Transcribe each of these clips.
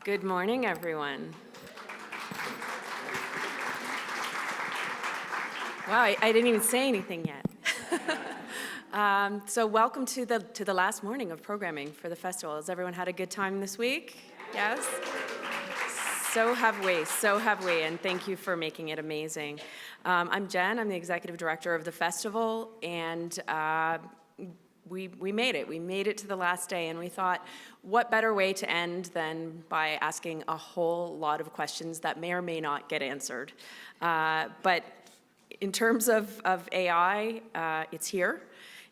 Good morning, everyone. Wow, I didn't even say anything yet. So welcome to the last morning of programming for the festival. Has everyone had a good time this week? Yes? So have we, and thank you for making it amazing. I'm Jen, I'm the executive director of the festival, and we made it. We made it to the last day, and we thought, what better way to end than by asking a whole lot of questions that may or may not get answered. But in terms of AI, it's here.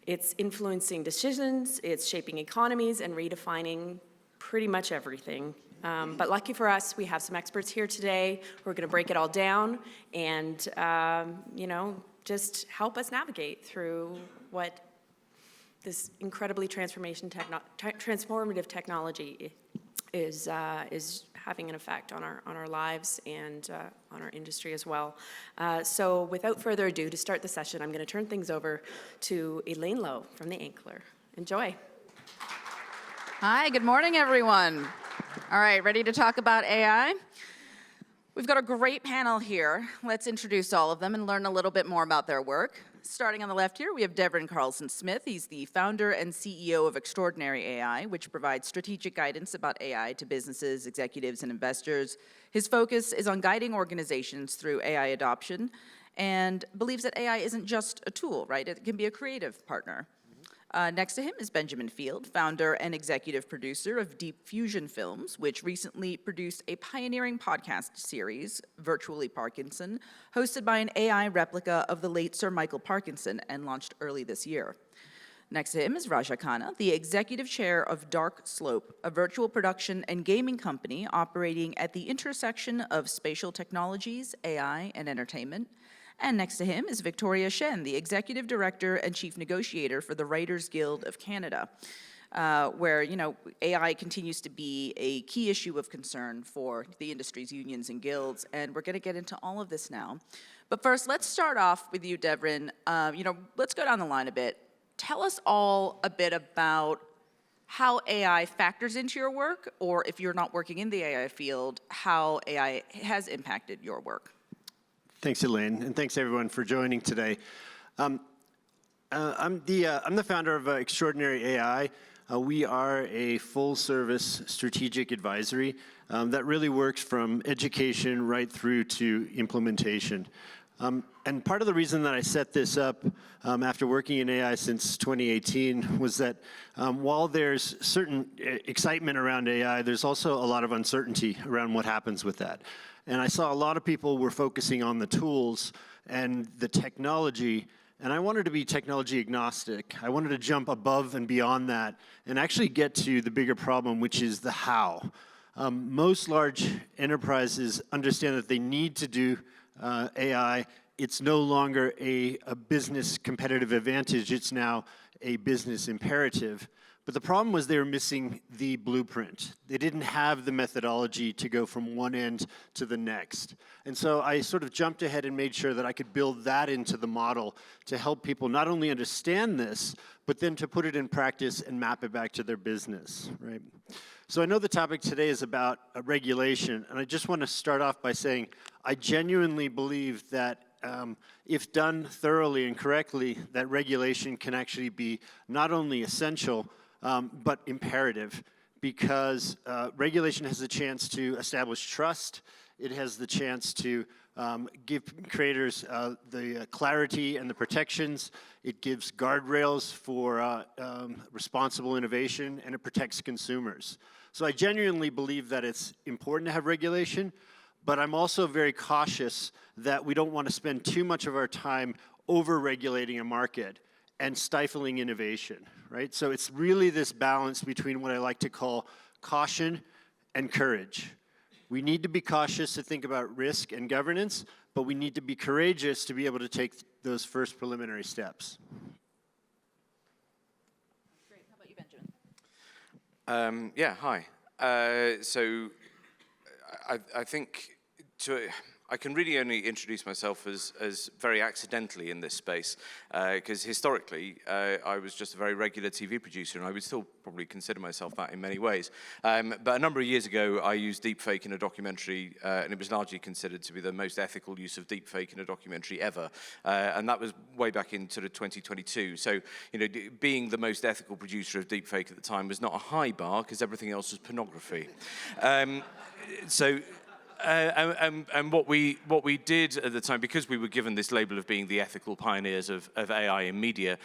It's influencing decisions, it's shaping economies, and redefining pretty much everything. But lucky for us, we have some experts here today who are going to break it all down and, just help us navigate through what this incredibly transformative technology is having an effect on our lives and on our industry as well. So without further ado, to start the session, I'm going to turn things over to Elaine Low from the Ankler. Enjoy. Hi, good morning, everyone. All right, ready to talk about AI? We've got a great panel here. Let's introduce all of them and learn a little bit more about their work. Starting on the left here, we have Devrin Carlson-Smith. He's the founder and CEO of Extraordinary AI, which provides strategic guidance about AI to businesses, executives, and investors. His focus is on guiding organizations through AI adoption and believes that AI isn't just a tool, right? It can be a creative partner. Next to him is Benjamin Field, founder and executive producer of Deep Fusion Films, which recently produced a pioneering podcast series, Virtually Parkinson, hosted by an AI replica of the late Sir Michael Parkinson and launched early this year. Next to him is Raja Khanna, the executive chair of Dark Slope, a virtual production and gaming company operating at the intersection of spatial technologies, AI, and entertainment. And next to him is Victoria Shen, the executive director and chief negotiator for the Writers Guild of Canada, where AI continues to be a key issue of concern for the industry's unions and guilds, and we're going to get into all of this now. But first, let's start off with you, Devrin. Let's go down the line a bit. Tell us all a bit about how AI factors into your work, or if you're not working in the AI field, how AI has impacted your work. Thanks, Elaine, and thanks everyone for joining today. I'm the founder of Extraordinary AI. We are a full-service strategic advisory that really works from education right through to implementation. And part of the reason that I set this up after working in AI since 2018 was that while there's certain excitement around AI, there's also a lot of uncertainty around what happens with that. And I saw a lot of people were focusing on the tools and the technology, and I wanted to be technology agnostic. I wanted to jump above and beyond that and actually get to the bigger problem, which is the how. Most large enterprises understand that they need to do AI. It's no longer a business competitive advantage. It's now a business imperative. But the problem was they were missing the blueprint. They didn't have the methodology to go from one end to the next. And so I sort of jumped ahead and made sure that I could build that into the model to help people not only understand this, but then to put it in practice and map it back to their business, right? So I know the topic today is about regulation, and I just want to start off by saying I genuinely believe that if done thoroughly and correctly, that regulation can actually be not only essential, but imperative, because regulation has the chance to establish trust. It has the chance to give creators the clarity and the protections. It gives guardrails for responsible innovation, and it protects consumers. So I genuinely believe that it's important to have regulation, but I'm also very cautious that we don't want to spend too much of our time over-regulating a market and stifling innovation, right? So it's really this balance between what I like to call caution and courage. We need to be cautious to think about risk and governance, but we need to be courageous to be able to take those first preliminary steps. Great. How about you, Benjamin? Hi. So I think I can really only introduce myself as very accidentally in this space, because historically I was just a very regular TV producer, and I would still probably consider myself that in many ways. But a number of years ago, I used deepfake in a documentary, and it was largely considered to be the most ethical use of deepfake in a documentary ever. And that was way back in sort of 2022. So, being the most ethical producer of deepfake at the time was not a high bar, because everything else was pornography. And what we did at the time, because we were given this label of being the ethical pioneers of AI in media,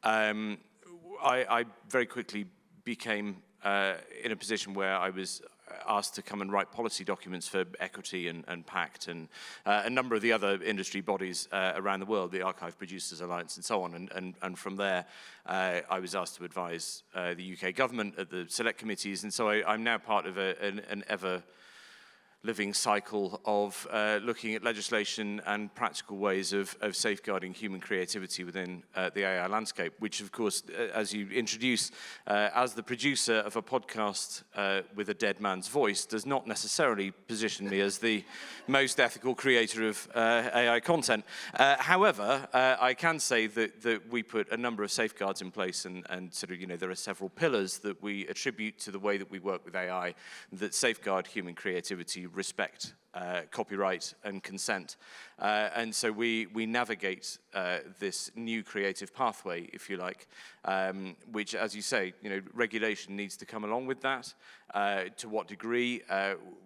I very quickly became in a position where I was asked to come and write policy documents for Equity and PACT and a number of the other industry bodies around the world, the Archive Producers Alliance and so on. And from there, I was asked to advise the UK government at the select committees. And so I'm now part of an ever living cycle of looking at legislation and practical ways of safeguarding human creativity within the AI landscape, which of course, as you introduce, as the producer of a podcast with a dead man's voice, does not necessarily position me as the most ethical creator of AI content. However, I can say that we put a number of safeguards in place, and sort of, there are several pillars that we attribute to the way that we work with AI that safeguard human creativity, respect copyright and consent. And so we navigate this new creative pathway, if you like, which, as you say, regulation needs to come along with that. To what degree,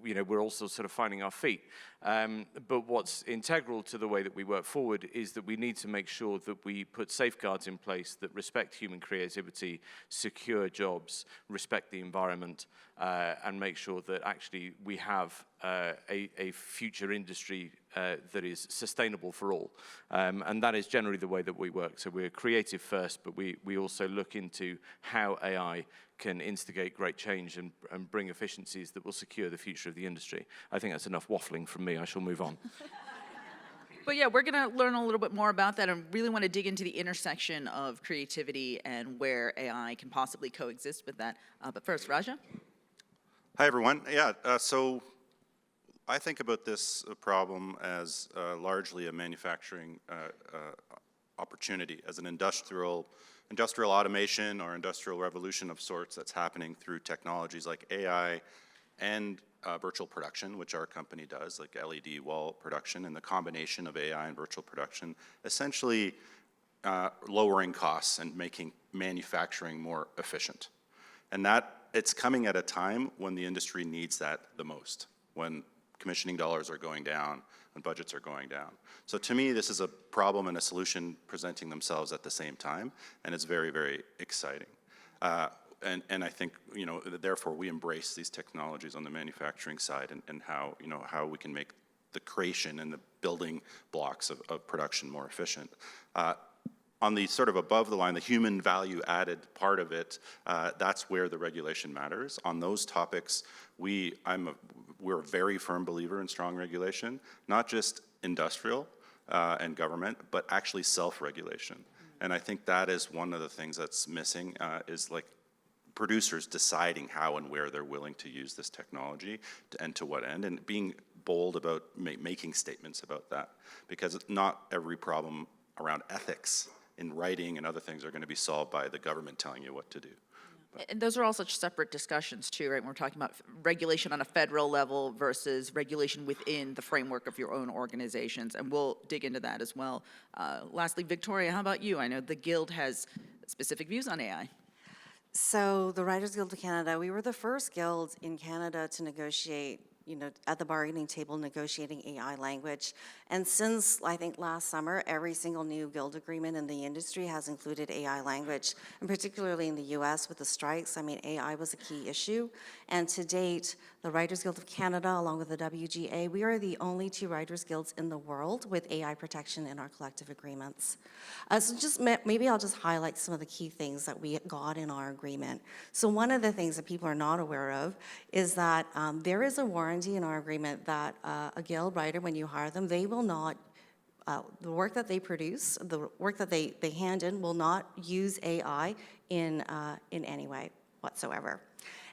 we're also sort of finding our feet. But what's integral to the way that we work forward is that we need to make sure that we put safeguards in place that respect human creativity, secure jobs, respect the environment, and make sure that actually we have a future industry that is sustainable for all. And that is generally the way that we work. So we're creative first, but we also look into how AI can instigate great change and bring efficiencies that will secure the future of the industry. I think that's enough waffling from me. I shall move on. But yeah, we're going to learn a little bit more about that and really want to dig into the intersection of creativity and where AI can possibly coexist with that. But first, Raja? Hi, everyone. Yeah, so I think about this problem as largely a manufacturing opportunity, as an industrial automation or industrial revolution of sorts that's happening through technologies like AI and virtual production, which our company does, like LED wall production, and the combination of AI and virtual production, essentially lowering costs and making manufacturing more efficient. And that it's coming at a time when the industry needs that the most, when commissioning dollars are going down, when budgets are going down. So to me, this is a problem and a solution presenting themselves at the same time, and it's very, very exciting. And I think, therefore we embrace these technologies on the manufacturing side and how, how we can make the creation and the building blocks of production more efficient. On the sort of above the line, the human value added part of it, that's where the regulation matters. On those topics, we're a very firm believer in strong regulation, not just industrial and government, but actually self-regulation. And I think that is one of the things that's missing, is like producers deciding how and where they're willing to use this technology and to what end, and being bold about making statements about that. Because not every problem around ethics in writing and other things are going to be solved by the government telling you what to do. And those are all such separate discussions too, right? When we're talking about regulation on a federal level versus regulation within the framework of your own organizations, and we'll dig into that as well. Lastly, Victoria, how about you? I know the Guild has specific views on AI. So the Writers Guild of Canada, we were the first guild in Canada to negotiate, at the bargaining table negotiating AI language. And since, I think, last summer, every single new guild agreement in the industry has included AI language, and particularly in the US with the strikes. I mean, AI was a key issue. And to date, the Writers Guild of Canada, along with the WGA, we are the only two writers guilds in the world with AI protection in our collective agreements. So just maybe I'll just highlight some of the key things that we got in our agreement. So one of the things that people are not aware of is that there is a warranty in our agreement that a guild writer, when you hire them, they will not, the work that they produce, the work that they hand in will not use AI in any way whatsoever.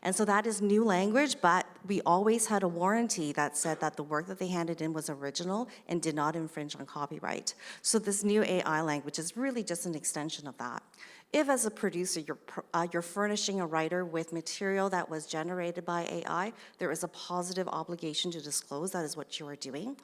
And so that is new language, but we always had a warranty that said that the work that they handed in was original and did not infringe on copyright. So this new AI language is really just an extension of that. If as a producer you're furnishing a writer with material that was generated by AI, there is a positive obligation to disclose that is what you are doing.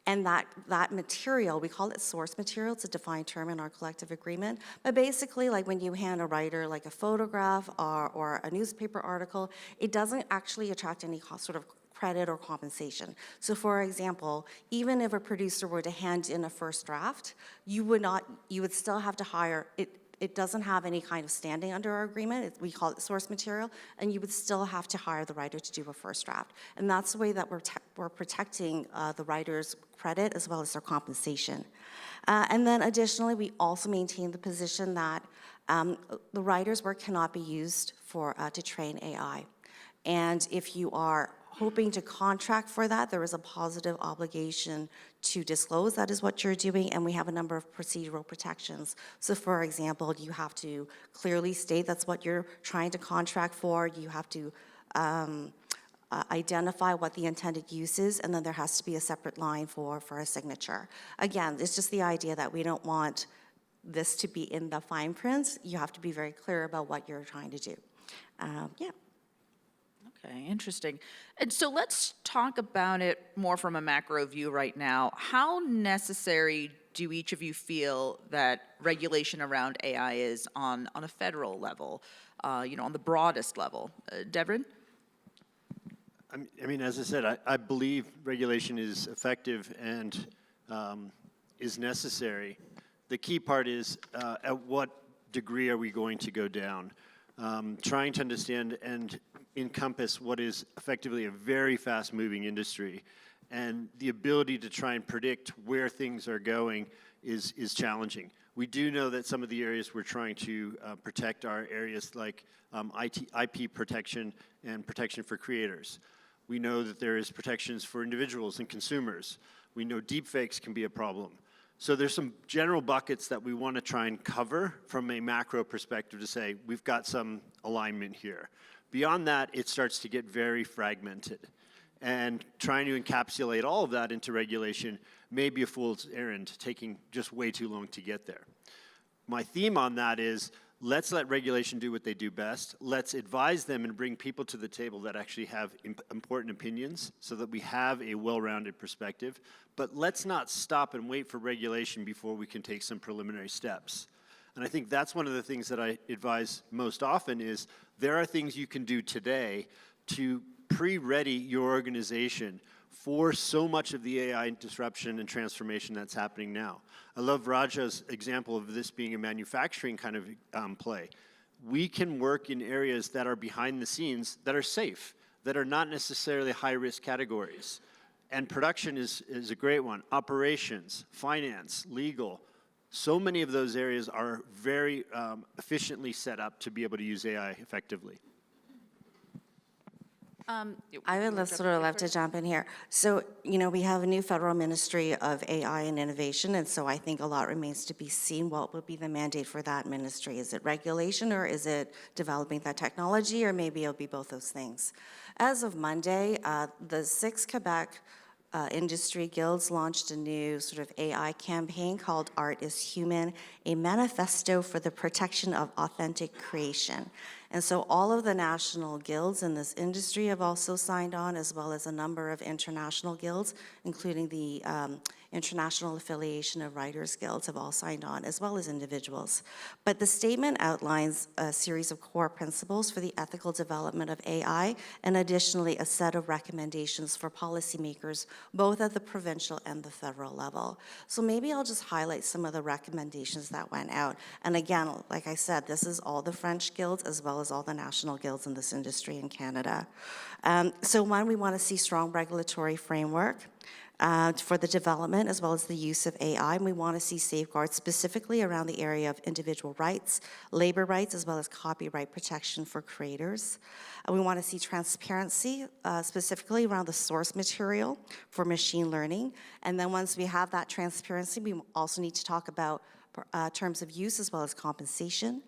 And that material, we call it source material, it's a defined term in our collective agreement, but basically like when you hand a writer like a photograph or a newspaper article, it doesn't actually attract any sort of credit or compensation. So for example, even if a producer were to hand in a first draft, you would still have to hire it. It doesn't have any kind of standing under our agreement. We call it source material, and you would still have to hire the writer to do a first draft. And that's the way that we're protecting the writer's credit as well as their compensation. And then additionally, we also maintain the position that the writer's work cannot be used to train AI. And if you are hoping to contract for that, there is a positive obligation to disclose that is what you're doing, and we have a number of procedural protections. So for example, you have to clearly state that's what you're trying to contract for, you have to identify what the intended use is, and then there has to be a separate line for a signature. Again, it's just the idea that we don't want this to be in the fine print. You have to be very clear about what you're trying to do. Yeah. Okay, interesting. And so let's talk about it more from a macro view right now. How necessary do each of you feel that regulation around AI is on a federal level, on the broadest level? Devrin? I mean, as I said, I believe regulation is effective and is necessary. The key part is at what degree are we going to go down? Trying to understand and encompass what is effectively a very fast-moving industry, and the ability to try and predict where things are going is challenging. We do know that some of the areas we're trying to protect are areas like IP protection and protection for creators. We know that there is protections for individuals and consumers. We know deepfakes can be a problem. So there's some general buckets that we want to try and cover from a macro perspective to say we've got some alignment here. Beyond that, it starts to get very fragmented. And trying to encapsulate all of that into regulation may be a fool's errand, taking just way too long to get there. My theme on that is, let's let regulation do what they do best. Let's advise them and bring people to the table that actually have important opinions so that we have a well-rounded perspective. But let's not stop and wait for regulation before we can take some preliminary steps. And I think that's one of the things that I advise most often is there are things you can do today to pre-ready your organization for so much of the AI disruption and transformation that's happening now. I love Raja's example of this being a manufacturing kind of play. We can work in areas that are behind the scenes that are safe, that are not necessarily high-risk categories. And production is a great one. Operations, finance, legal. So many of those areas are very efficiently set up to be able to use AI effectively. I would love to jump in here. So, we have a new federal ministry of AI and innovation, and so I think a lot remains to be seen. What would be the mandate for that ministry? Is it regulation, or is it developing that technology, or maybe it'll be both those things? As of Monday, the 6 Quebec industry guilds launched a new sort of AI campaign called Art is Human, a manifesto for the protection of authentic creation. And so all of the national guilds in this industry have also signed on, as well as a number of international guilds, including the International Affiliation of Writers Guilds have all signed on, as well as individuals. But the statement outlines a series of core principles for the ethical development of AI, and additionally a set of recommendations for policymakers, both at the provincial and the federal level. So maybe I'll just highlight some of the recommendations that went out. And again, like I said, this is all the French guilds as well as all the national guilds in this industry in Canada. So one, we want to see strong regulatory framework for the development as well as the use of AI, and we want to see safeguards specifically around the area of individual rights, labor rights, as well as copyright protection for creators. We want to see transparency, specifically around the source material for machine learning. And then once we have that transparency, we also need to talk about terms of use as well as compensation.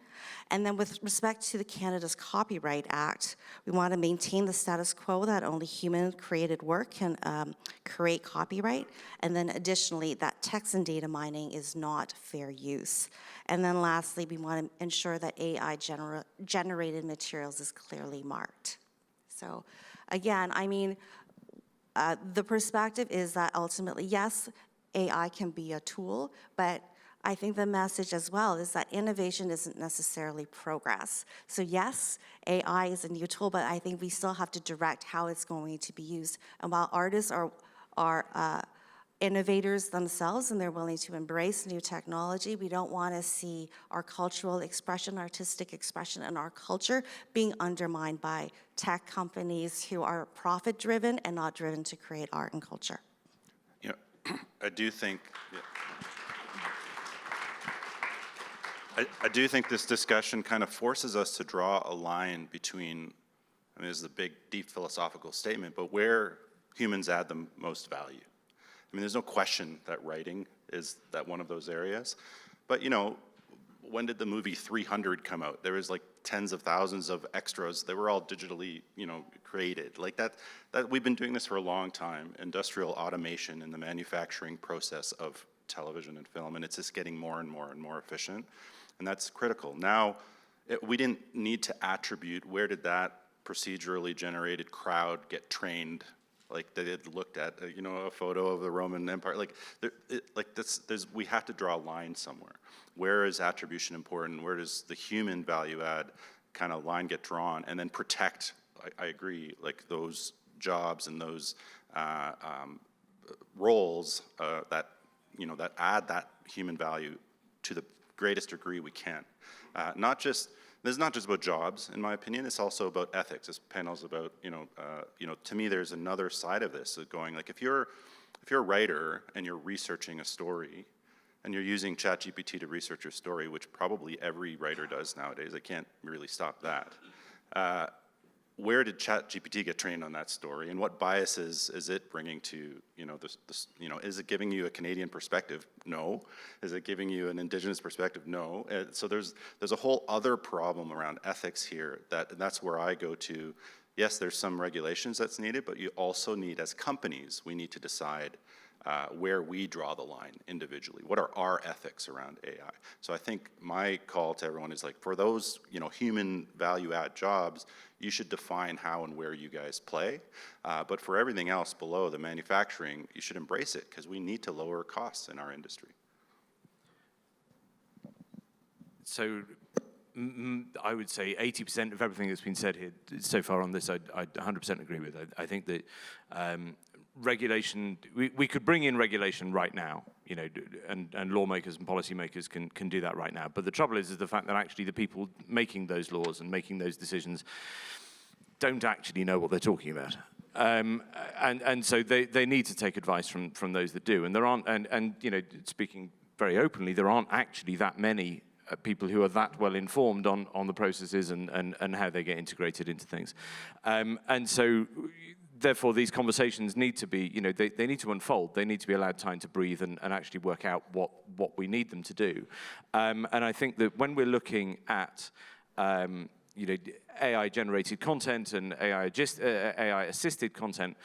And then with respect to the Canada's Copyright Act, we want to maintain the status quo that only human-created work can create copyright. And then additionally, that text and data mining is not fair use. And then lastly, we want to ensure that AI generated materials is clearly marked. So again, I mean, the perspective is that ultimately, yes, AI can be a tool, but I think the message as well is that innovation isn't necessarily progress. So yes, AI is a new tool, but I think we still have to direct how it's going to be used. And while artists are innovators themselves and they're willing to embrace new technology, we don't want to see our cultural expression, artistic expression, and our culture being undermined by tech companies who are profit-driven and not driven to create art and culture. You know, I do think, I do think this discussion kind of forces us to draw a line between, I mean, this is a big, deep philosophical statement, but where humans add the most value. I mean, there's no question that writing is that one of those areas. But, you know, when did the movie 300 come out? There was like tens of thousands of extras. They were all digitally, you know, created. Like that we've been doing this for a long time, industrial automation in the manufacturing process of television and film, and it's just getting more and more and more efficient. And that's critical. Now, we didn't need to attribute where did that procedurally generated crowd get trained. Like they had looked at, you know, a photo of the Roman Empire. Like, we have to draw a line somewhere. Where is attribution important? Where does the human value add kind of line get drawn? And then protect, I agree, like those jobs and those roles that, you know, that add that human value to the greatest degree we can. This is not just about jobs, in my opinion. It's also about ethics. This panel's about, you know, to me, there's another side of this going like, if you're a writer and you're researching a story, and you're using ChatGPT to research your story, which probably every writer does nowadays. I can't really stop that. Where did ChatGPT get trained on that story, and what biases is it bringing to, you know, this, you know, is it giving you a Canadian perspective? No. Is it giving you an Indigenous perspective? No. So there's a whole other problem around ethics here that's where I go to. Yes, there's some regulations that's needed, but you also need, as companies, we need to decide where we draw the line individually. What are our ethics around AI? So I think my call to everyone is like, for those, you know, human value add jobs, you should define how and where you guys play. But for everything else below the manufacturing, you should embrace it because we need to lower costs in our industry. So I would say 80% of everything that's been said here so far on this, I 100% agree with. I think that regulation, we could bring in regulation right now, you know, and lawmakers and policymakers can do that right now. But the trouble is the fact that actually the people making those laws and making those decisions don't actually know what they're talking about. And so they need to take advice from those that do. And there aren't, and you know, speaking very openly, there aren't actually that many people who are that well informed on the processes and how they get integrated into things. And so therefore these conversations need to be, you know, they need to unfold. They need to be allowed time to breathe and actually work out what we need them to do. And I think that when we're looking at you know, AI-generated content and AI-assisted content,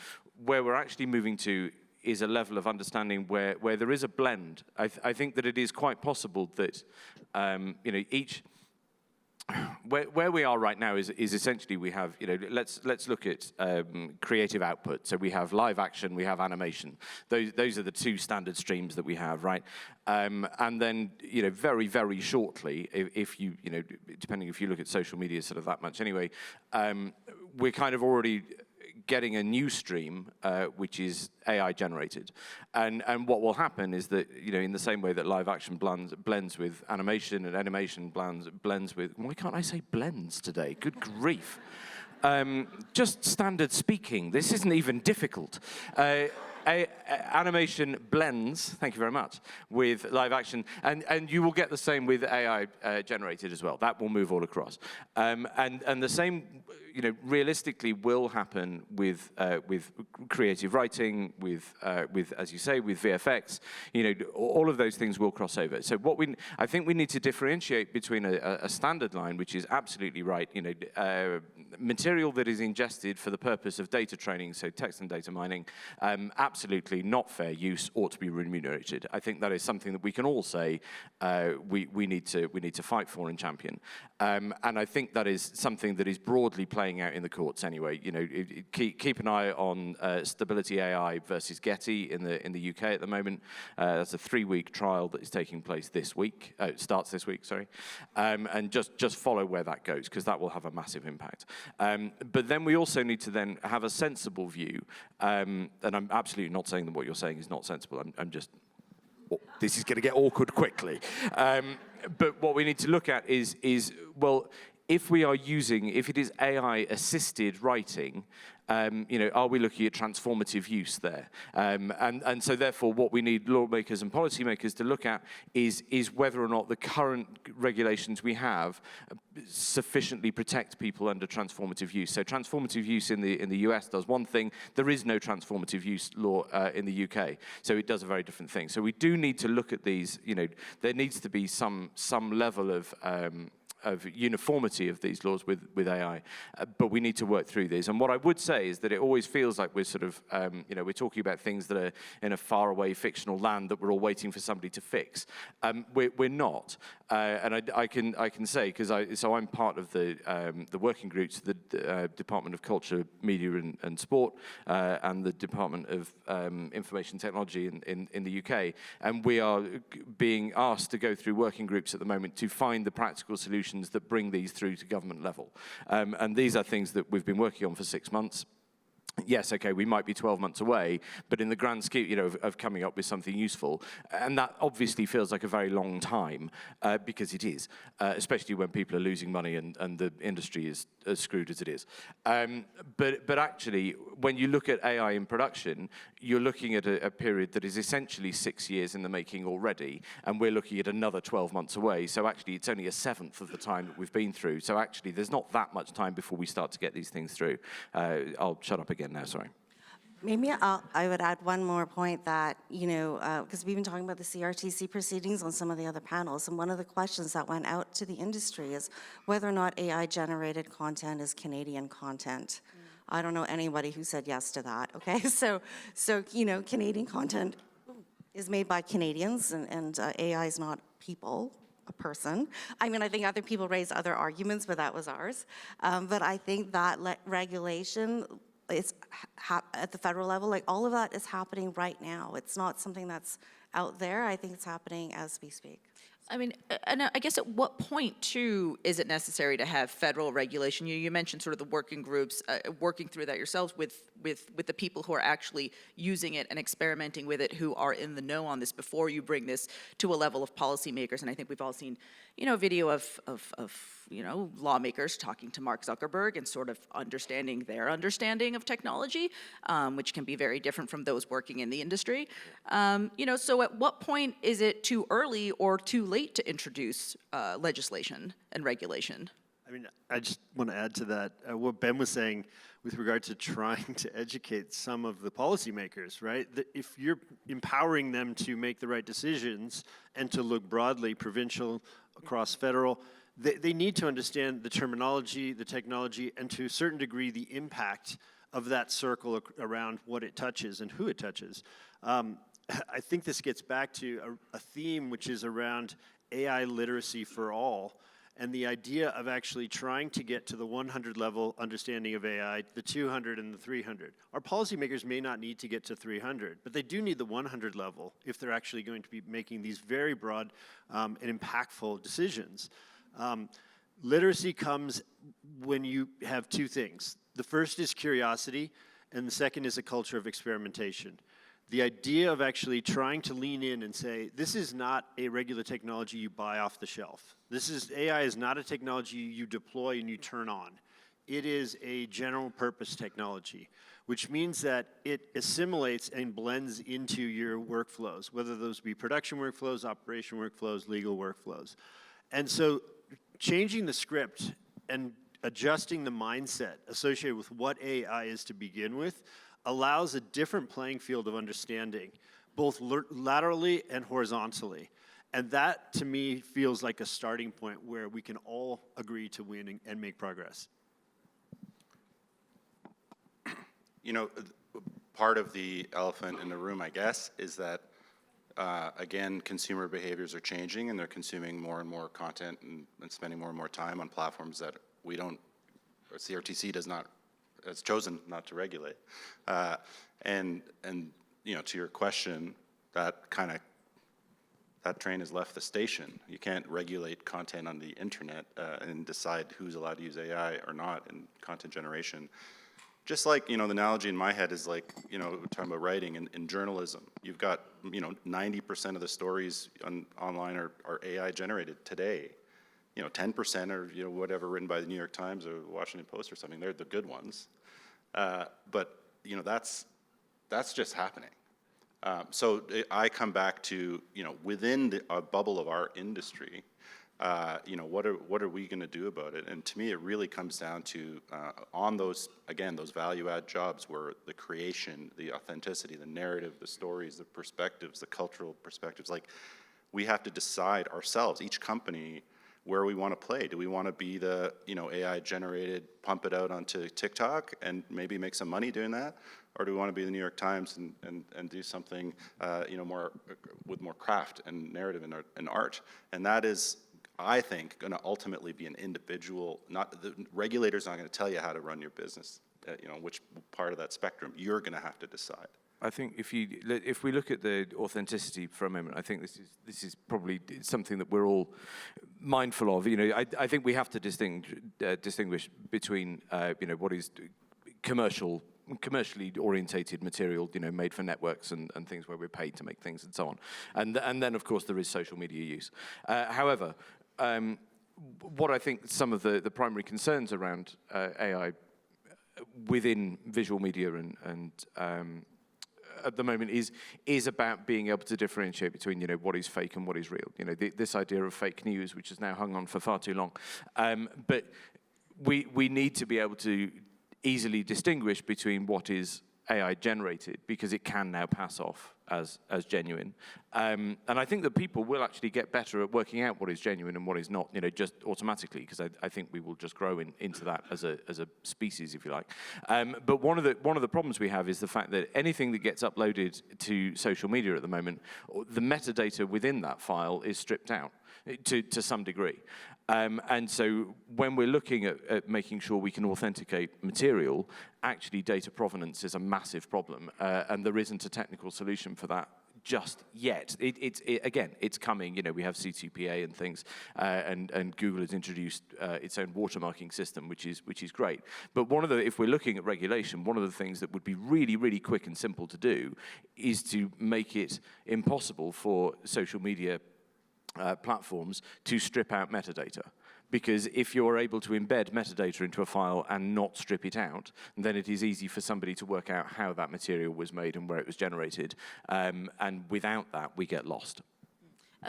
where we're actually moving to is a level of understanding where there is a blend. I think that it is quite possible that, you know, where we are right now is essentially we have, you know, let's look at creative output. So we have live action, we have animation. Those are the two standard streams that we have, right? And then, you know, very, very shortly, if you know, depending if you look at social media sort of that much anyway, we're kind of already getting a new stream, which is AI generated. And what will happen is that, you know, in the same way that live action blends with animation and animation blends with, why can't I say blends today? Good grief. Just standard speaking, this isn't even difficult. animation blends, thank you very much, with live action, and you will get the same with AI generated as well. That will move all across. And the same, realistically will happen with creative writing, with as you say, with VFX. All of those things will cross over. So I think we need to differentiate between a standard line, which is absolutely right, material that is ingested for the purpose of data training, so text and data mining, absolutely not fair use, ought to be remunerated. I think that is something that we can all say we need to fight for and champion. And I think that is something that is broadly playing out in the courts anyway. Keep an eye on Stability AI versus Getty in the UK at the moment. That's a 3-week trial that is taking place this week. It starts this week, sorry. And just follow where that goes, because that will have a massive impact. But then we also need to then have a sensible view. And I'm absolutely not saying that what you're saying is not sensible. I'm just, this is going to get awkward quickly. But what we need to look at is well, if it is AI-assisted writing, are we looking at transformative use there? And so therefore what we need lawmakers and policymakers to look at is whether or not the current regulations we have sufficiently protect people under transformative use. So transformative use in the US does one thing. There is no transformative use law in the UK. So it does a very different thing. So we do need to look at these, there needs to be some level of uniformity of these laws with AI, but we need to work through these. And what I would say is that it always feels like we're sort of, we're talking about things that are in a faraway fictional land that we're all waiting for somebody to fix. We're not, and I can say, because I'm part of the working groups, the Department of Culture, Media and Sport, and the Department of Information Technology in the UK, and we are being asked to go through working groups at the moment to find the practical solutions that bring these through to government level. And these are things that we've been working on for 6 months. Yes, okay, we might be 12 months away, but in the grand scheme, of coming up with something useful, and that obviously feels like a very long time, because it is, especially when people are losing money and the industry is as screwed as it is. But actually, when you look at AI in production, you're looking at a period that is essentially 6 years in the making already, and we're looking at another 12 months away, so actually it's only a seventh of the time that we've been through, so actually there's not that much time before we start to get these things through. I'll shut up again now, sorry. Maybe I would add one more point that, because we've been talking about the CRTC proceedings on some of the other panels, and one of the questions that went out to the industry is whether or not AI-generated content is Canadian content. I don't know anybody who said yes to that, okay? So Canadian content is made by Canadians, and AI is not people, a person. I mean, I think other people raised other arguments, but that was ours. But I think that regulation, it's at the federal level, like all of that is happening right now. It's not something that's out there. I think it's happening as we speak. I mean, and I guess at what point, too, is it necessary to have federal regulation? You mentioned sort of the working groups, working through that yourselves with the people who are actually using it and experimenting with it, who are in the know on this before you bring this to a level of policymakers. And I think we've all seen, a video of lawmakers talking to Mark Zuckerberg and sort of understanding their understanding of technology, which can be very different from those working in the industry. So at what point is it too early or too late to introduce legislation and regulation? I mean, I just want to add to that what Ben was saying with regard to trying to educate some of the policymakers, right? If you're empowering them to make the right decisions and to look broadly, provincial, across federal, they need to understand the terminology, the technology, and to a certain degree, the impact of that circle around what it touches and who it touches. I think this gets back to a theme which is around AI literacy for all, and the idea of actually trying to get to the 100 level understanding of AI, the 200 and the 300. Our policymakers may not need to get to 300, but they do need the 100 level if they're actually going to be making these very broad and impactful decisions. Literacy comes when you have two things. The first is curiosity, and the second is a culture of experimentation. The idea of actually trying to lean in and say, this is not a regular technology you buy off the shelf. AI is not a technology you deploy and you turn on. It is a general purpose technology. which means that it assimilates and blends into your workflows, whether those be production workflows, operation workflows, legal workflows. And so changing the script and adjusting the mindset associated with what AI is to begin with allows a different playing field of understanding, both laterally and horizontally. And that, to me, feels like a starting point where we can all agree to win and make progress. You know, part of the elephant in the room, I guess, is that, again, consumer behaviors are changing and they're consuming more and more content and spending more and more time on platforms that we don't, or CRTC has chosen not to regulate. And you know, to your question, that train has left the station. You can't regulate content on the internet and decide who's allowed to use AI or not in content generation. Just like, you know, the analogy in my head is like, you know, we're talking about writing in journalism. You've got, you know, 90% of the stories online are AI generated today. You know, 10% are, you know, whatever written by the New York Times or Washington Post or something. They're the good ones. But, you know, that's just happening. So I come back to, you know, within the bubble of our industry, you know, what are we going to do about it? And to me, it really comes down to on those, again, those value-add jobs where the creation, the authenticity, the narrative, the stories, the perspectives, the cultural perspectives, like we have to decide ourselves, each company, where we want to play. Do we want to be the, you know, AI-generated, pump it out onto TikTok and maybe make some money doing that? Or do we want to be the New York Times and do something, you know, more with more craft and narrative and art? And that is, I think, going to ultimately be an individual. Not the regulators aren't going to tell you how to run your business. You know, which part of that spectrum you're going to have to decide. I think if we look at the authenticity for a moment, I think this is probably something that we're all mindful of. You know, I think we have to distinguish between you know, what is commercially orientated material, you know, made for networks and things where we're paid to make things and so on, and then of course there is social media use. However, what I think some of the primary concerns around AI within visual media and at the moment is about being able to differentiate between, you know, what is fake and what is real. You know, this idea of fake news, which has now hung on for far too long. But we need to be able to easily distinguish between what is AI generated, because it can now pass off as genuine. And I think that people will actually get better at working out what is genuine and what is not, you know, just automatically, because I think we will just grow into that as a species, if you like. But one of the problems we have is the fact that anything that gets uploaded to social media at the moment, the metadata within that file is stripped out to some degree. And so when we're looking at making sure we can authenticate material, actually data provenance is a massive problem, and there isn't a technical solution for that just yet. Again, it's coming. You know, we have C2PA and things, and Google has introduced its own watermarking system, which is great. But if we're looking at regulation, one of the things that would be really, really quick and simple to do is to make it impossible for social media platforms to strip out metadata. Because if you're able to embed metadata into a file and not strip it out, then it is easy for somebody to work out how that material was made and where it was generated. And without that, we get lost.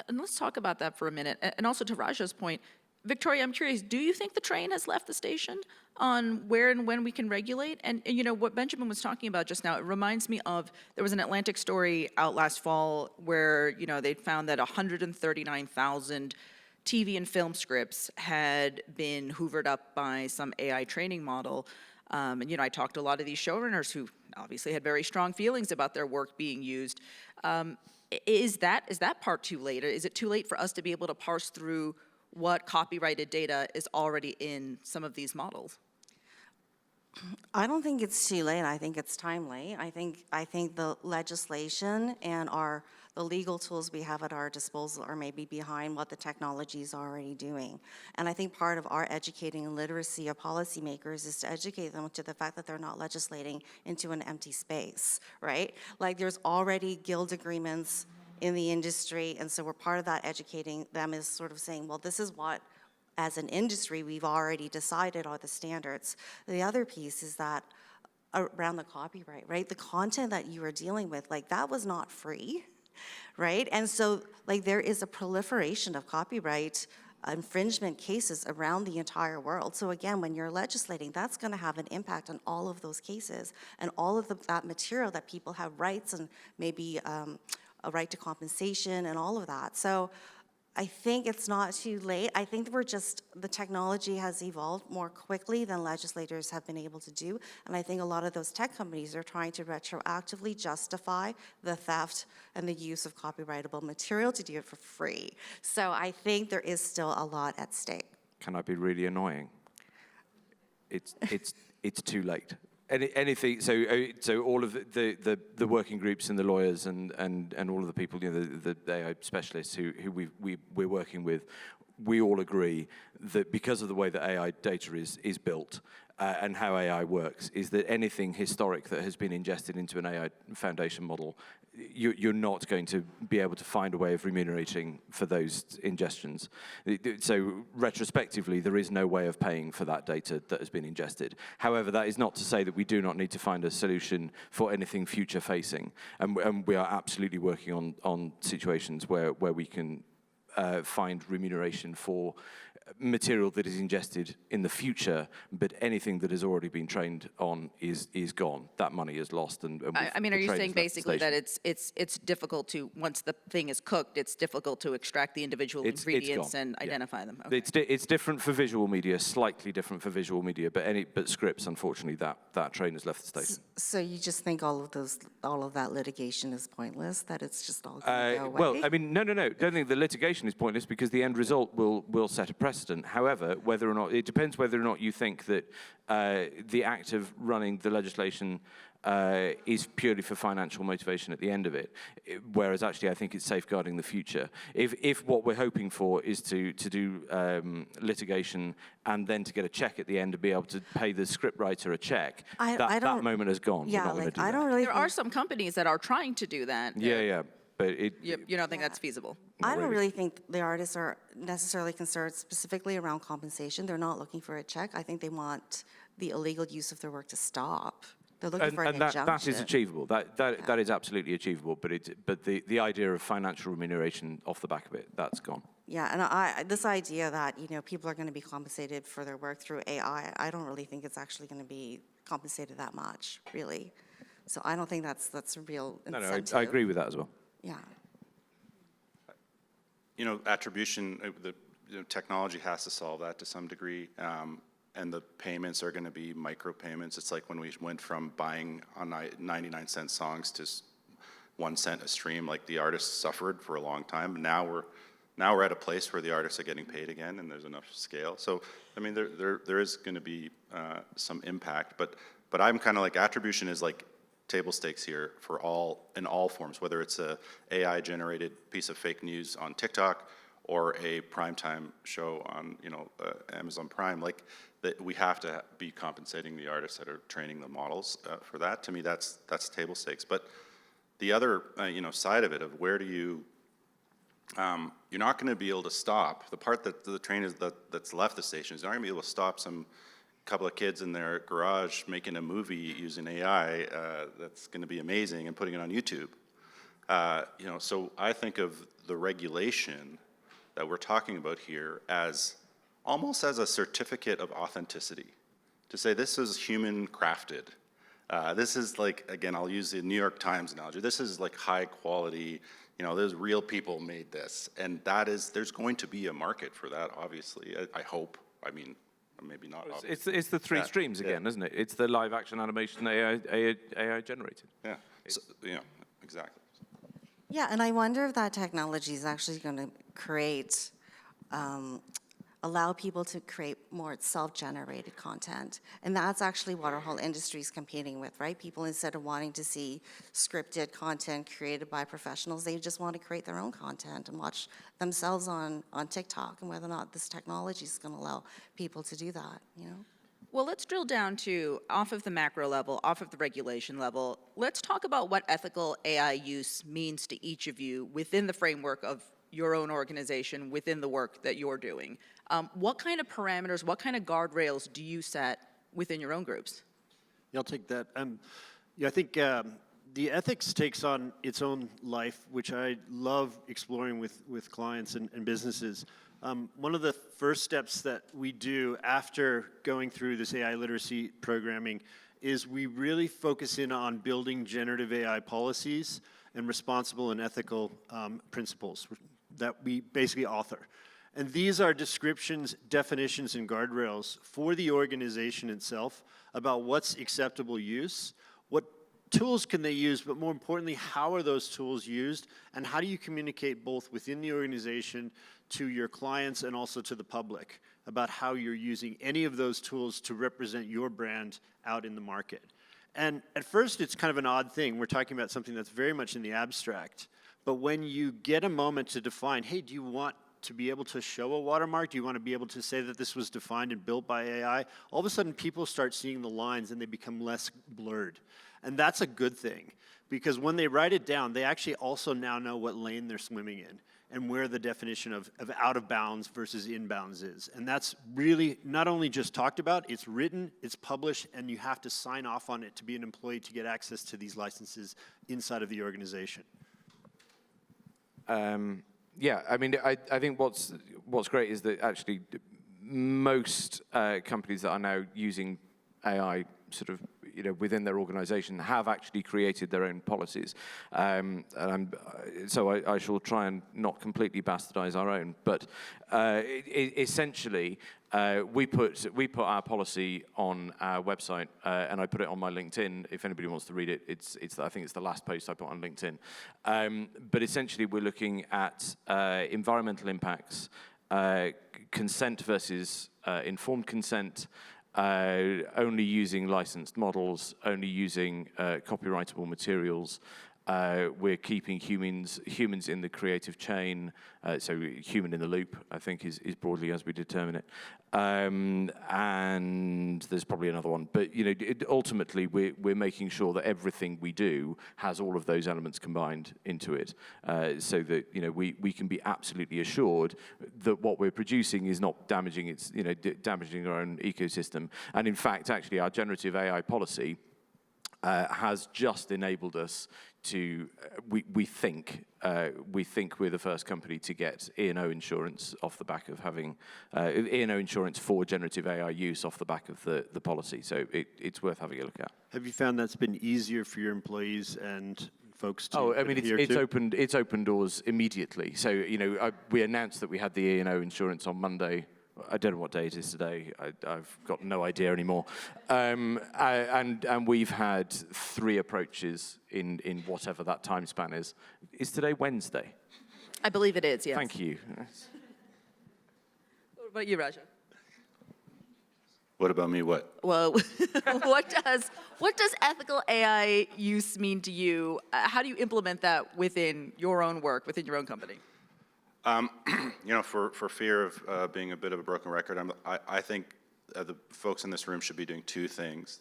And let's talk about that for a minute. And also to Raja's point, Victoria, I'm curious, do you think the train has left the station on where and when we can regulate? And you know, what Benjamin was talking about just now, it reminds me of, there was an Atlantic story out last fall where, you know, they'd found that 139,000 TV and film scripts had been hoovered up by some AI training model. And, you know, I talked to a lot of these showrunners who obviously had very strong feelings about their work being used. Is that part too late? Or is it too late for us to be able to parse through what copyrighted data is already in some of these models? I don't think it's too late. I think it's timely. I think the legislation and the legal tools we have at our disposal are maybe behind what the technology is already doing. And I think part of our educating and literacy of policymakers is to educate them to the fact that they're not legislating into an empty space, right? Like there's already guild agreements in the industry, and so we're part of that. Educating them is sort of saying, well, this is what, as an industry, we've already decided are the standards. The other piece is that around the copyright, right? The content that you were dealing with, like that was not free, right? And so like there is a proliferation of copyright infringement cases around the entire world. So again, when you're legislating, that's going to have an impact on all of those cases and all of that material that people have rights and maybe a right to compensation and all of that. So I think it's not too late. I think the technology has evolved more quickly than legislators have been able to do. And I think a lot of those tech companies are trying to retroactively justify the theft and the use of copyrightable material to do it for free. So I think there is still a lot at stake. Can I be really annoying? It's too late. Anything. So all of the working groups and the lawyers and all of the people, the AI specialists who we're working with, we all agree that because of the way that AI data is built and how AI works, is that anything historic that has been ingested into an AI foundation model, you're not going to be able to find a way of remunerating for those ingestions. So retrospectively, there is no way of paying for that data that has been ingested. However, that is not to say that we do not need to find a solution for anything future-facing. And we are absolutely working on situations where we can find remuneration for material that is ingested in the future, but anything that has already been trained on is gone. That money is lost. And I mean, are you saying basically that it's difficult to, once the thing is cooked, it's difficult to extract the individual ingredients and identify them? Okay. It's different for visual media, slightly different for visual media, but scripts, unfortunately, that train has left the station. So you just think all of that litigation is pointless, that it's just all going to go away? Well, I mean, no. Don't think the litigation is pointless because the end result will set a precedent. However, it depends whether or not you think that the act of running the legislation is purely for financial motivation at the end of it, whereas actually I think it's safeguarding the future. If what we're hoping for is to do litigation and then to get a check at the end to be able to pay the scriptwriter a check, that moment has gone. Yeah, like I don't really. There are some companies that are trying to do that. Yeah. But You don't think that's feasible? I don't really think the artists are necessarily concerned specifically around compensation. They're not looking for a check. I think they want the illegal use of their work to stop. They're looking for an injunction. That is achievable. That is absolutely achievable. But the idea of financial remuneration off the back of it, that's gone. Yeah, and this idea that people are going to be compensated for their work through AI, I don't really think it's actually going to be compensated that much, really. So I don't think that's a real incentive. No, I agree with that as well. Yeah. Attribution, the technology has to solve that to some degree, and the payments are going to be micro payments. It's like when we went from buying on 99-cent songs to 1 cent a stream, like the artists suffered for a long time. Now we're at a place where the artists are getting paid again, and there's enough scale. So, I mean, there is going to be some impact, but I'm kind of like attribution is like table stakes here in all forms, whether it's a AI-generated piece of fake news on TikTok or a primetime show on Amazon Prime. Like that, we have to be compensating the artists that are training the models for that. To me, that's table stakes. But the other side of it, of where do you you're not going to be able to stop the part that the train is that's left the station is not going to be able to stop some couple of kids in their garage making a movie using AI that's going to be amazing and putting it on YouTube. So I think of the regulation that we're talking about here as almost as a certificate of authenticity, to say this is human crafted. This is like, again, I'll use the New York Times analogy. This is like high quality, there's real people made this. And there's going to be a market for that, obviously, I hope. I mean, maybe not. It's the three streams again, isn't it? It's the live action animation AI generated. Yeah, exactly. Yeah, and I wonder if that technology is actually going to create, allow people to create more self-generated content. And that's actually what our whole industry is competing with, right? People, instead of wanting to see scripted content created by professionals, they just want to create their own content and watch themselves on TikTok, and whether or not this technology is going to allow people to do that, Well, let's drill down to, off of the macro level, off of the regulation level, let's talk about what ethical AI use means to each of you within the framework of your own organization, within the work that you're doing. What kind of parameters, what kind of guardrails do you set within your own groups? Yeah, I'll take that. Yeah, I think the ethics takes on its own life, which I love exploring with clients and businesses. One of the first steps that we do after going through this AI literacy programming is we really focus in on building generative AI policies and responsible and ethical principles that we basically author. And these are descriptions, definitions, and guardrails for the organization itself about what's acceptable use, what tools can they use, but more importantly, how are those tools used, and how do you communicate both within the organization to your clients and also to the public about how you're using any of those tools to represent your brand out in the market. And at first, it's kind of an odd thing. We're talking about something that's very much in the abstract. But when you get a moment to define, hey, do you want to be able to show a watermark? Do you want to be able to say that this was defined and built by AI? All of a sudden, people start seeing the lines and they become less blurred. And that's a good thing, because when they write it down, they actually also now know what lane they're swimming in and where the definition of out of bounds versus in bounds is. And that's really not only just talked about, it's written, it's published, and you have to sign off on it to be an employee to get access to these licenses inside of the organization. Yeah, I mean, I think what's great is that actually most companies that are now using AI sort of within their organization have actually created their own policies. So I shall try and not completely bastardize our own, but essentially we put our policy on our website, and I put it on my LinkedIn. If anybody wants to read it, I think it's the last post I put on LinkedIn. But essentially we're looking at environmental impacts, consent versus informed consent, only using licensed models, only using copyrightable materials. We're keeping humans in the creative chain, so human in the loop, I think, is broadly as we determine it. And there's probably another one, but ultimately we're making sure that everything we do has all of those elements combined into it, so that we can be absolutely assured that what we're producing is not damaging damaging our own ecosystem. And in fact, actually, our generative AI policy has just enabled us to, we think we're the first company to get E&O insurance off the back of having E&O insurance for generative AI use off the back of the policy. So it's worth having a look at. Have you found that's been easier for your employees and folks to I mean, it's opened doors immediately. So we announced that we had the E&O insurance on Monday. I don't know what day it is today. I've got no idea anymore. And we've had 3 approaches in whatever that time span is. Is today Wednesday? I believe it is, yes. Thank you. What about you, Raja? What about me, what? Well, what does ethical AI use mean to you? How do you implement that within your own work, within your own company? For fear of being a bit of a broken record, I think the folks in this room should be doing 2 things.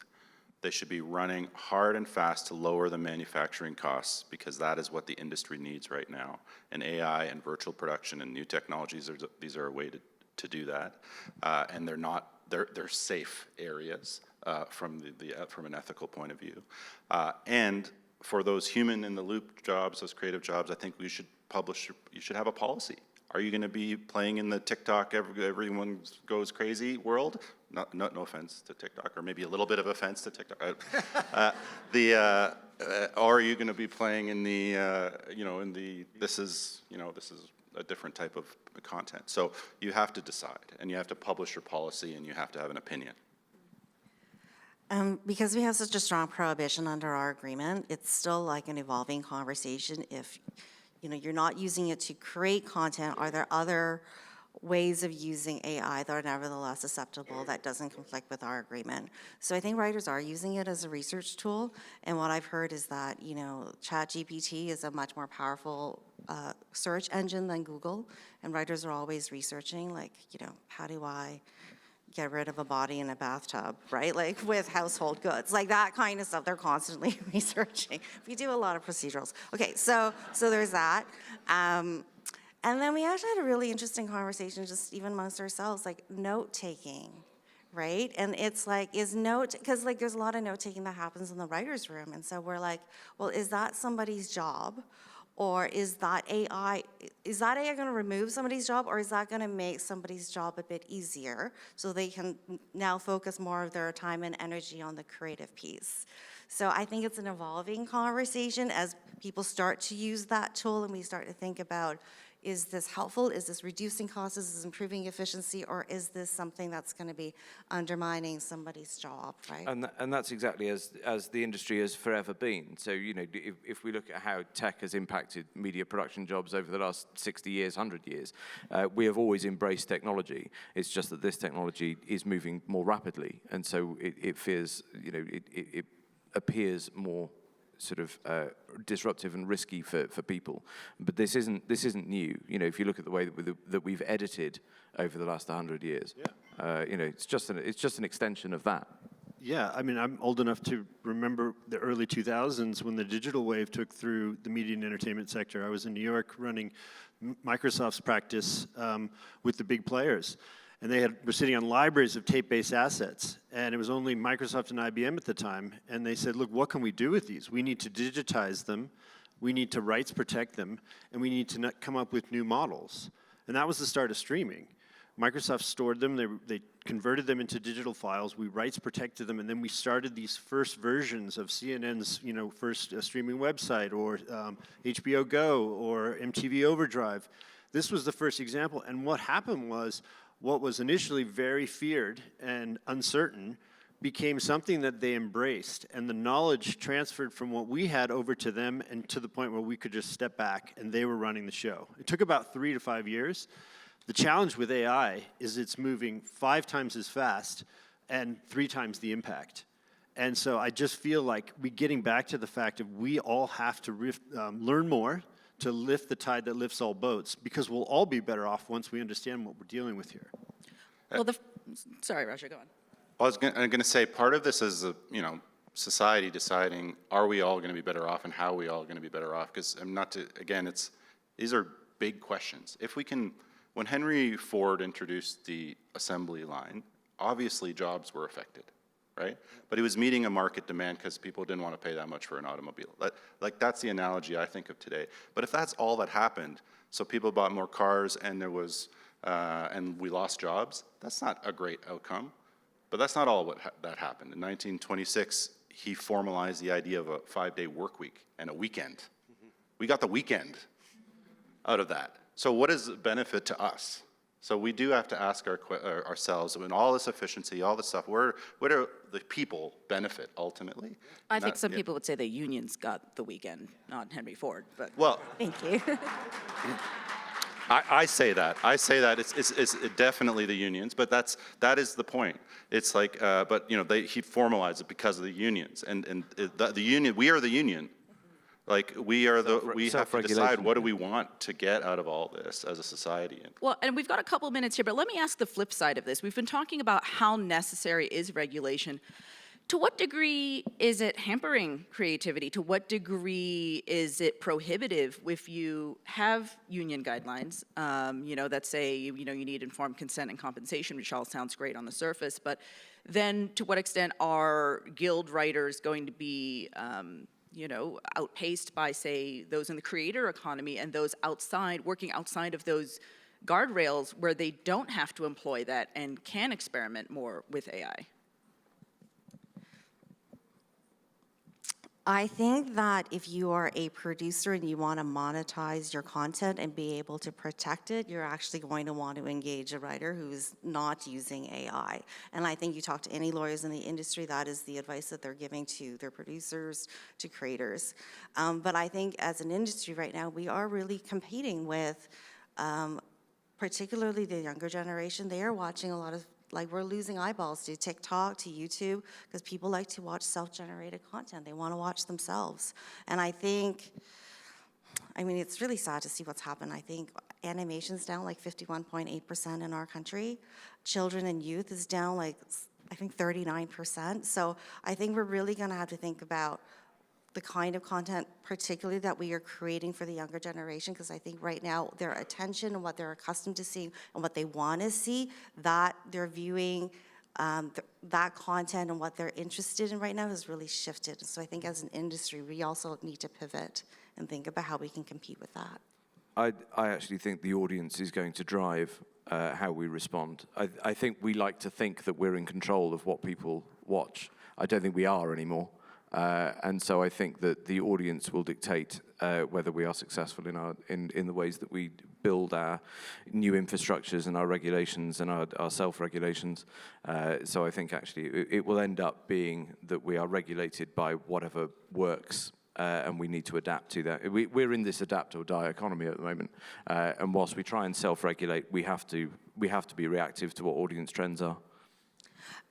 They should be running hard and fast to lower the manufacturing costs, because that is what the industry needs right now. And AI and virtual production and new technologies, these are a way to do that. And they're safe areas from an ethical point of view. And for those human in the loop jobs, those creative jobs, I think you should have a policy. Are you going to be playing in the TikTok everyone goes crazy world? No offense to TikTok, or maybe a little bit of offense to TikTok. Or are you going to be playing in the this is a different type of content? So you have to decide, and you have to publish your policy, and you have to have an opinion. Because we have such a strong prohibition under our agreement, it's still like an evolving conversation. If you're not using it to create content, are there other ways of using AI that are nevertheless acceptable that doesn't conflict with our agreement? So I think writers are using it as a research tool, and what I've heard is that ChatGPT is a much more powerful search engine than Google, and writers are always researching, like, how do I get rid of a body in a bathtub, right? Like with household goods, like that kind of stuff. They're constantly researching. We do a lot of procedurals. Okay, so there's that. And then we actually had a really interesting conversation just even amongst ourselves, like note-taking, right? And it's like, because like there's a lot of note-taking that happens in the writer's room. And so we're like, well, is that somebody's job? Or is that AI going to remove somebody's job, or is that going to make somebody's job a bit easier so they can now focus more of their time and energy on the creative piece? So I think it's an evolving conversation as people start to use that tool and we start to think about, is this helpful? Is this reducing costs? Is this improving efficiency? Or is this something that's going to be undermining somebody's job, right? And that's exactly as the industry has forever been. So, you know, if we look at how tech has impacted media production jobs over the last 60 years, 100 years, we have always embraced technology. It's just that this technology is moving more rapidly. And so it fears, you know, it appears more sort of disruptive and risky for people, but this isn't new. You know, if you look at the way that we've edited over the last 100 years, you know, it's just an extension of that. Yeah, I mean, I'm old enough to remember the early 2000s when the digital wave took through the media and entertainment sector. I was in New York running Microsoft's practice with the big players. And they were sitting on libraries of tape-based assets. And it was only Microsoft and IBM at the time. And they said, look, what can we do with these? We need to digitize them. We need to rights protect them. And we need to come up with new models. And that was the start of streaming. Microsoft stored them. They converted them into digital files. We rights protected them. And then we started these first versions of CNN's, you know, first streaming website, or HBO Go, or MTV Overdrive. This was the first example. And what happened was, what was initially very feared and uncertain became something that they embraced, and the knowledge transferred from what we had over to them, and to the point where we could just step back and they were running the show. It took about 3 to 5 years. The challenge with AI is it's moving 5 times as fast and 3 times the impact. And so I just feel like we're getting back to the fact that we all have to learn more to lift the tide that lifts all boats, because we'll all be better off once we understand what we're dealing with here. Well, sorry, Rasha, go on. I was going to say, part of this is, you know, society deciding, are we all going to be better off, and how are we all going to be better off? Because these are big questions. If we can, when Henry Ford introduced the assembly line, obviously jobs were affected, right? But he was meeting a market demand because people didn't want to pay that much for an automobile. That's the analogy I think of today. But if that's all that happened, so people bought more cars and there was, and we lost jobs, that's not a great outcome. But that's not all that happened. In 1926, he formalized the idea of a 5-day work week and a weekend. Mm-hmm. We got the weekend out of that. So what is the benefit to us? So we do have to ask ourselves, in all this efficiency, all this stuff, where do the people benefit ultimately? I think some people would say the unions got the weekend, not Henry Ford. But well, Thank you. I say that. It's definitely the unions, but that is the point. It's like, but you know, he formalized it because of the unions, and the union. We are the union. Like we have to decide, what do we want to get out of all this as a society. Well, and we've got a couple minutes here, but let me ask the flip side of this. We've been talking about how necessary is regulation. To what degree is it hampering creativity? To what degree is it prohibitive if you have union guidelines, you know, that say, you know, you need informed consent and compensation, which all sounds great on the surface, but then to what extent are guild writers going to be, you know, outpaced by, say, those in the creator economy and those working outside of those guardrails where they don't have to employ that and can experiment more with AI? I think that if you are a producer and you want to monetize your content and be able to protect it, you're actually going to want to engage a writer who's not using AI. And I think you talk to any lawyers in the industry, that is the advice that they're giving to their producers, to creators. But I think as an industry right now, we are really competing with particularly the younger generation. They are watching a lot of, like, we're losing eyeballs to TikTok, to YouTube, because people like to watch self-generated content. They want to watch themselves. And I think, I mean, it's really sad to see what's happened. I think animation's down like 51.8% in our country. Children and youth is down like, I think 39%. So I think we're really going to have to think about the kind of content, particularly that we are creating for the younger generation, because I think right now their attention and what they're accustomed to seeing and what they want to see, that they're viewing that content and what they're interested in right now has really shifted. So I think as an industry, we also need to pivot and think about how we can compete with that. I actually think the audience is going to drive how we respond. I think we like to think that we're in control of what people watch. I don't think we are anymore. And so I think that the audience will dictate whether we are successful in the ways that we build our new infrastructures and our regulations and our self-regulations. So I think actually it will end up being that we are regulated by whatever works, and we need to adapt to that. We're in this adapt or die economy at the moment, and whilst we try and self-regulate, we have to be reactive to what audience trends are.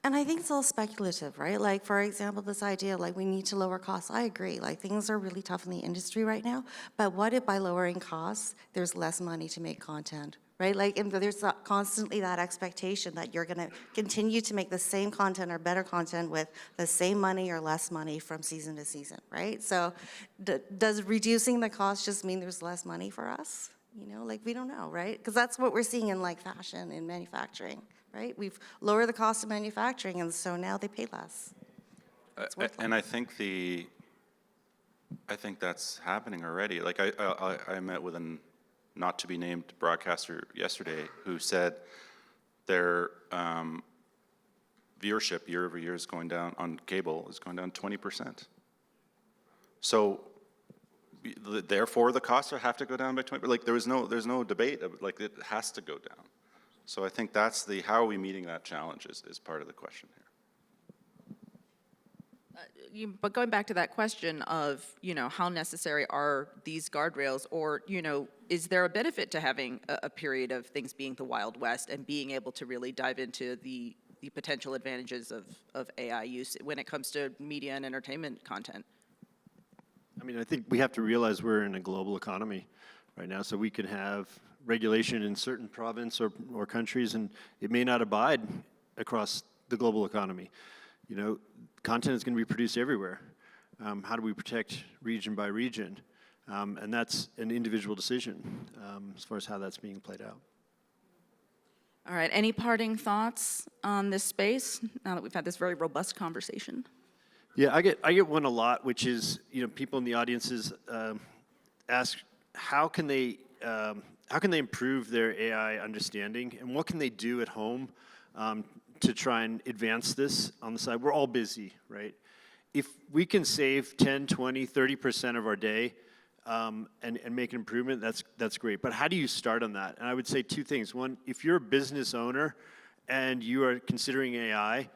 And I think it's all speculative, right? Like, for example, this idea, like, we need to lower costs. I agree. Like, things are really tough in the industry right now. But what if by lowering costs, there's less money to make content, right? Like, and there's constantly that expectation that you're going to continue to make the same content or better content with the same money or less money from season to season, right? So does reducing the cost just mean there's less money for us? You know, like, we don't know, right? Because that's what we're seeing in, like, fashion and manufacturing. Right? We've lowered the cost of manufacturing, and so now they pay less. And I think that's happening already. Like I met with a not-to-be-named broadcaster yesterday who said their viewership year over year is going down on cable, is going down 20%. So therefore, the costs have to go down by 20%. Like there's no debate. Like it has to go down. So I think that's how are we meeting that challenge is part of the question here. But going back to that question of, how necessary are these guardrails, or, is there a benefit to having a period of things being the Wild West and being able to really dive into the potential advantages of AI use when it comes to media and entertainment content? I mean, I think we have to realize we're in a global economy right now, so we can have regulation in certain province or countries, and it may not abide across the global economy. Content is going to be produced everywhere. How do we protect region by region? And that's an individual decision as far as how that's being played out. All right, any parting thoughts on this space now that we've had this very robust conversation? Yeah, I get one a lot, which is, people in the audiences ask, how can they improve their AI understanding, and what can they do at home to try and advance this on the side? We're all busy, right? If we can save 10, 20, 30% of our day and make an improvement, that's great. But how do you start on that? And I would say two things. One, if you're a business owner and you are considering AI,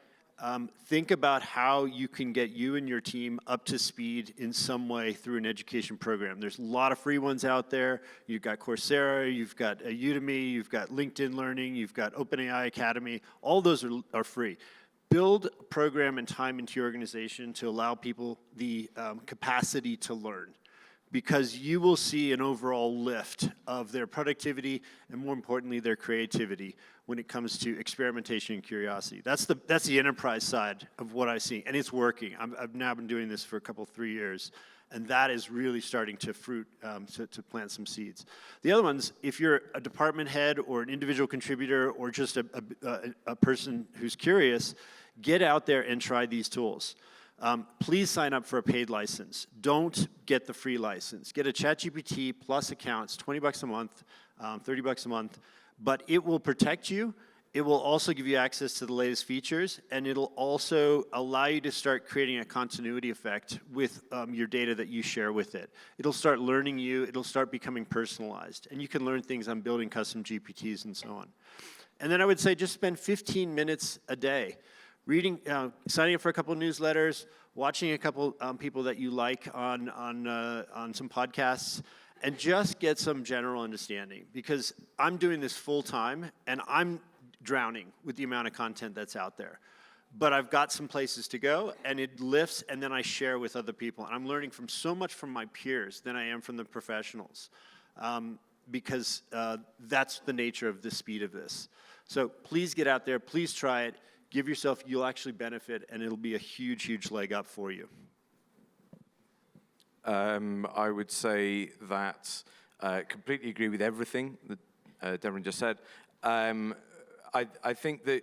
think about how you can get you and your team up to speed in some way through an education program. There's a lot of free ones out there. You've got Coursera, you've got Udemy, you've got LinkedIn Learning, you've got OpenAI Academy. All those are free. Build a program and time into your organization to allow people the capacity to learn, because you will see an overall lift of their productivity and, more importantly, their creativity when it comes to experimentation and curiosity. That's the enterprise side of what I see, and it's working. I've now been doing this for 3 years, and that is really starting to fruit, to plant some seeds. The other ones, if you're a department head or an individual contributor or just a person who's curious, get out there and try these tools. Please sign up for a paid license. Don't get the free license. Get a ChatGPT Plus account. It's $20 a month, $30 a month, but it will protect you. It will also give you access to the latest features, and it'll also allow you to start creating a continuity effect with your data that you share with it. It'll start learning you. It'll start becoming personalized, and you can learn things on building custom GPTs and so on. And then I would say just spend 15 minutes a day reading, signing up for a couple of newsletters, watching a couple people that you like on some podcasts, and just get some general understanding. Because I'm doing this full time, and I'm drowning with the amount of content that's out there. But I've got some places to go, and it lifts, and then I share with other people. And I'm learning so much from my peers than I am from the professionals, because that's the nature of the speed of this. So please get out there, please try it. Give yourself, you'll actually benefit, and it'll be a huge, huge leg up for you. I would say that I completely agree with everything that Devrin just said. I think that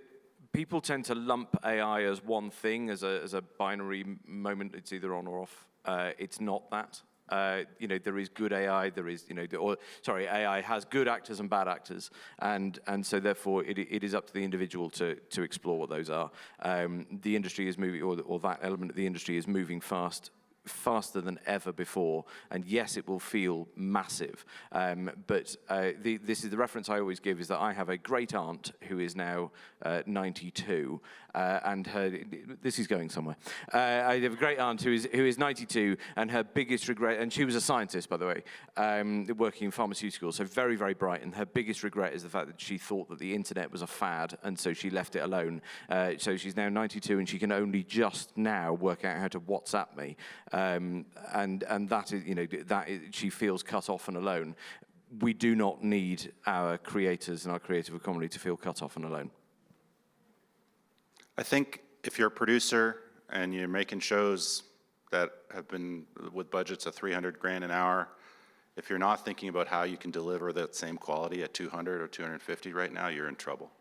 people tend to lump AI as one thing, as a binary moment. It's either on or off. It's not that. There is good AI. There is, AI has good actors and bad actors, and so therefore it is up to the individual to explore what those are. The industry is moving, or that element of the industry is moving faster than ever before, and yes, it will feel massive, but this is the reference I always give, is that I have a great aunt who is now 92, and this is going somewhere. I have a great aunt who is 92, and her biggest regret, and she was a scientist, by the way, working in pharmaceuticals, so very, very bright, and her biggest regret is the fact that she thought that the internet was a fad, and so she left it alone. So she's now 92, and she can only just now work out how to WhatsApp me. And that is, she feels cut off and alone. We do not need our creators and our creative economy to feel cut off and alone. I think if you're a producer and you're making shows that have been with budgets of 300 grand an hour, if you're not thinking about how you can deliver that same quality at 200 or 250 right now, you're in trouble.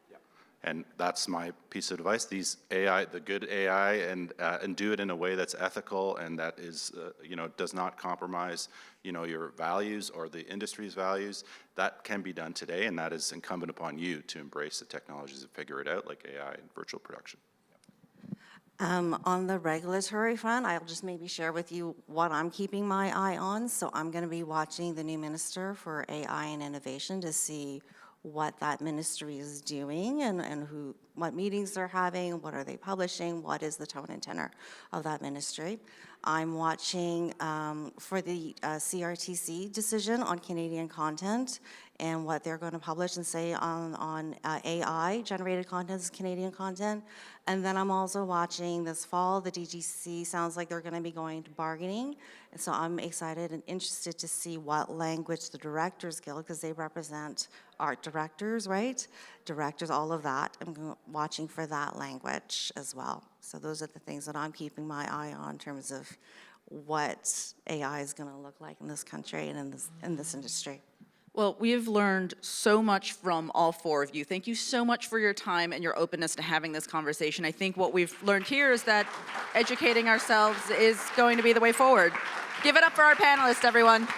And that's my piece of advice. These AI, the good AI, and do it in a way that's ethical and that is, does not compromise, your values or the industry's values. That can be done today, and that is incumbent upon you to embrace the technologies and figure it out, like AI and virtual production. On the regulatory front, I'll just maybe share with you what I'm keeping my eye on. So I'm going to be watching the new Minister for AI and Innovation to see what that ministry is doing and what meetings they're having, what are they publishing, what is the tone and tenor of that ministry. I'm watching for the CRTC decision on Canadian content and what they're going to publish and say on AI-generated content is Canadian content. And then I'm also watching this fall, the DGC sounds like they're going to be going to bargaining. And so I'm excited and interested to see what language the Directors Guild, because they represent art directors, right? Directors, all of that. I'm watching for that language as well. So those are the things that I'm keeping my eye on in terms of what AI is going to look like in this country and in this industry. Well, we have learned so much from all four of you. Thank you so much for your time and your openness to having this conversation. I think what we've learned here is that educating ourselves is going to be the way forward. Give it up for our panelists, everyone.